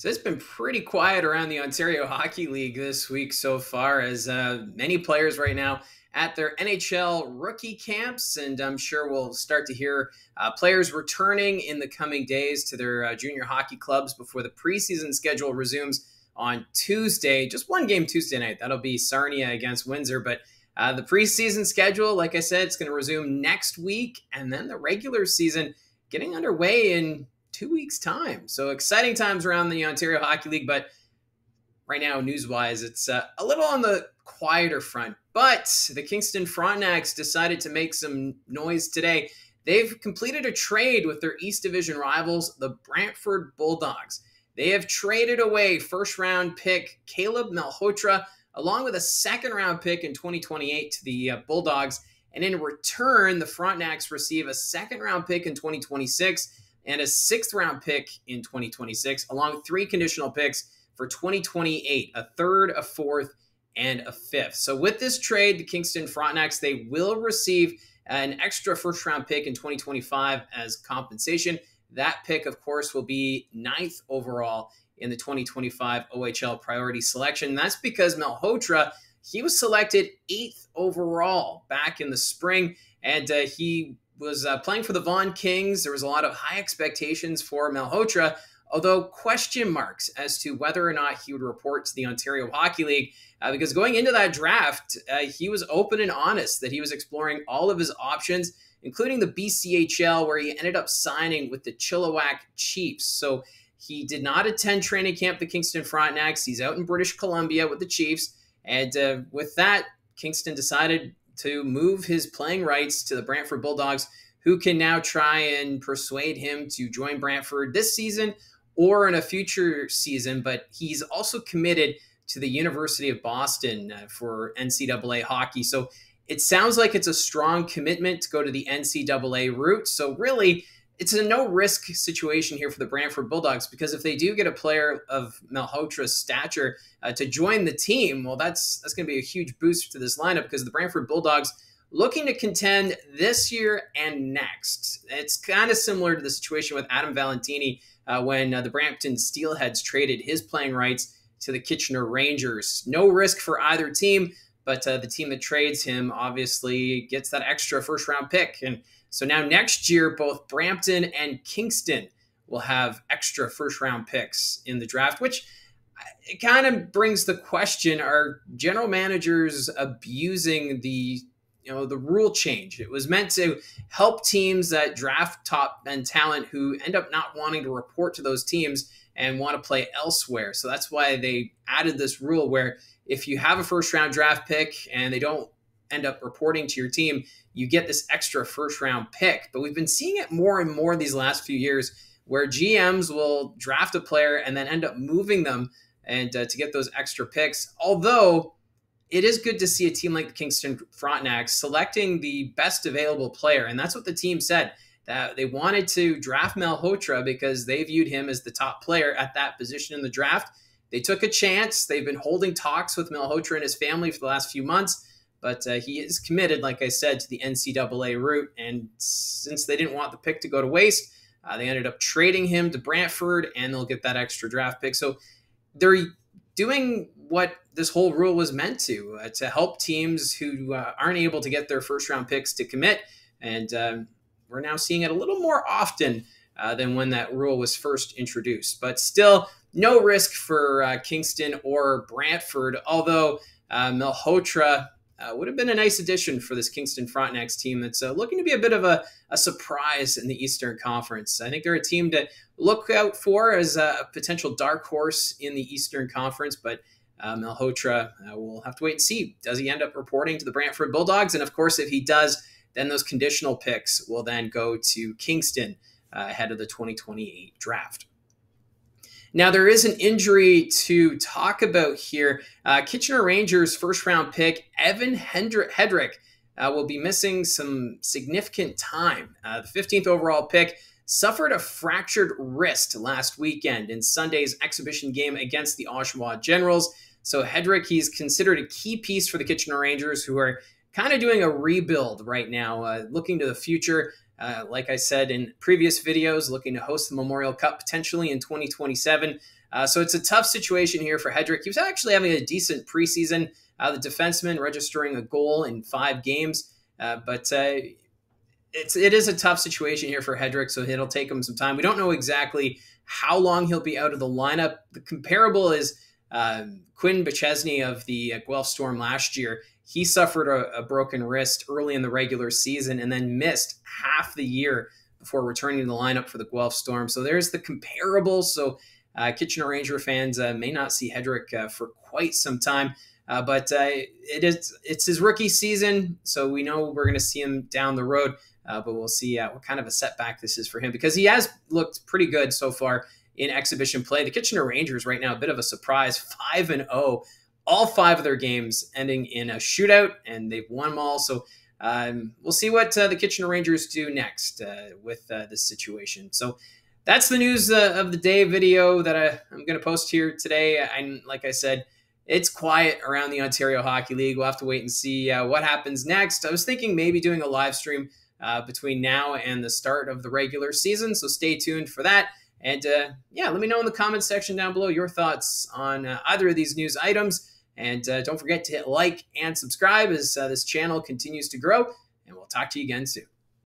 So it's been pretty quiet around the Ontario Hockey League this week so far, as many players right now at their NHL rookie camps, and I'm sure we'll start to hear players returning in the coming days to their junior hockey clubs before the preseason schedule resumes on Tuesday. Just one game Tuesday night. That'll be Sarnia against Windsor, but the preseason schedule, like I said, it's going to resume next week, and then the regular season getting underway in 2 weeks' time. So exciting times around the Ontario Hockey League, but right now, news-wise, it's a little on the quieter front. But the Kingston Frontenacs decided to make some noise today. They've completed a trade with their East Division rivals, the Brantford Bulldogs. They have traded away first-round pick Caleb Malhotra, along with a second-round pick in 2028 to the Bulldogs. And in return, the Frontenacs receive a second-round pick in 2026 and a sixth-round pick in 2026, along with 3 conditional picks for 2028, a third, a fourth, and a fifth. So with this trade, the Kingston Frontenacs, they will receive an extra first-round pick in 2025 as compensation. That pick, of course, will be 9th overall in the 2025 OHL priority selection. And that's because Malhotra, he was selected 8th overall back in the spring, and he was playing for the Vaughan Kings. There was a lot of high expectations for Malhotra, although question marks as to whether or not he would report to the Ontario Hockey League, because going into that draft, he was open and honest that he was exploring all of his options, including the BCHL, where he ended up signing with the Chilliwack Chiefs. So he did not attend training camp at the Kingston Frontenacs. He's out in British Columbia with the Chiefs, and with that, Kingston decided to move his playing rights to the Brantford Bulldogs, who can now try and persuade him to join Brantford this season or in a future season. But he's also committed to the University of Boston for NCAA hockey. So it sounds like it's a strong commitment to go to the NCAA route. So really, it's a no-risk situation here for the Brantford Bulldogs, because if they do get a player of Malhotra's stature to join the team, well, that's going to be a huge boost to this lineup, because the Brantford Bulldogs looking to contend this year and next. It's kind of similar to the situation with Adam Valentini when the Brampton Steelheads traded his playing rights to the Kitchener Rangers. No risk for either team, but the team that trades him obviously gets that extra first-round pick. And so now next year, both Brampton and Kingston will have extra first-round picks in the draft, which it kind of brings the question, are general managers abusing the rule change? It was meant to help teams that draft top-end talent who end up not wanting to report to those teams and want to play elsewhere. So that's why they added this rule where if you have a first-round draft pick and they don't end up reporting to your team, you get this extra first-round pick. But we've been seeing it more and more these last few years, where GMs will draft a player and then end up moving them and to get those extra picks. Although it is good to see a team like the Kingston Frontenacs selecting the best available player. And that's what the team said, that they wanted to draft Malhotra because they viewed him as the top player at that position in the draft. They took a chance. They've been holding talks with Malhotra and his family for the last few months, but he is committed, like I said, to the NCAA route. And since they didn't want the pick to go to waste, they ended up trading him to Brantford, and they'll get that extra draft pick. So they're doing what this whole rule was meant to help teams who aren't able to get their first-round picks to commit. And we're now seeing it a little more often than when that rule was first introduced. But still, no risk for Kingston or Brantford, although Malhotra would have been a nice addition for this Kingston Frontenacs team that's looking to be a bit of a surprise in the Eastern Conference. I think they're a team to look out for as a potential dark horse in the Eastern Conference, but Malhotra, we'll have to wait and see. Does he end up reporting to the Brantford Bulldogs? And of course, if he does, then those conditional picks will then go to Kingston ahead of the 2028 draft. Now, there is an injury to talk about here. Kitchener Rangers first-round pick Evan Headrick will be missing some significant time. The 15th overall pick suffered a fractured wrist last weekend in Sunday's exhibition game against the Oshawa Generals. So Headrick, he's considered a key piece for the Kitchener Rangers, who are kind of doing a rebuild right now, looking to the future. Like I said in previous videos, looking to host the Memorial Cup potentially in 2027. So it's a tough situation here for Headrick. He was actually having a decent preseason. The defenseman registering a goal in 5 games, but it is a tough situation here for Headrick, so it'll take him some time. We don't know exactly how long he'll be out of the lineup. The comparable is Quinn Bechesney of the Guelph Storm last year. He suffered a broken wrist early in the regular season and then missed half the year before returning to the lineup for the Guelph Storm. So there's the comparable. So Kitchener Ranger fans may not see Headrick for quite some time. But it's his rookie season, so we know we're going to see him down the road. But we'll see what kind of a setback this is for him, because he has looked pretty good so far in exhibition play. The Kitchener Rangers right now, a bit of a surprise, 5-0. All 5 of their games ending in a shootout, and they've won them all. So we'll see what the Kitchener Rangers do next with this situation. So that's the news of the day video that I'm going to post here today. Like I said, it's quiet around the Ontario Hockey League. We'll have to wait and see what happens next. I was thinking maybe doing a live stream between now and the start of the regular season, so stay tuned for that. And yeah, let me know in the comments section down below your thoughts on either of these news items. And don't forget to hit like and subscribe as this channel continues to grow. And we'll talk to you again soon.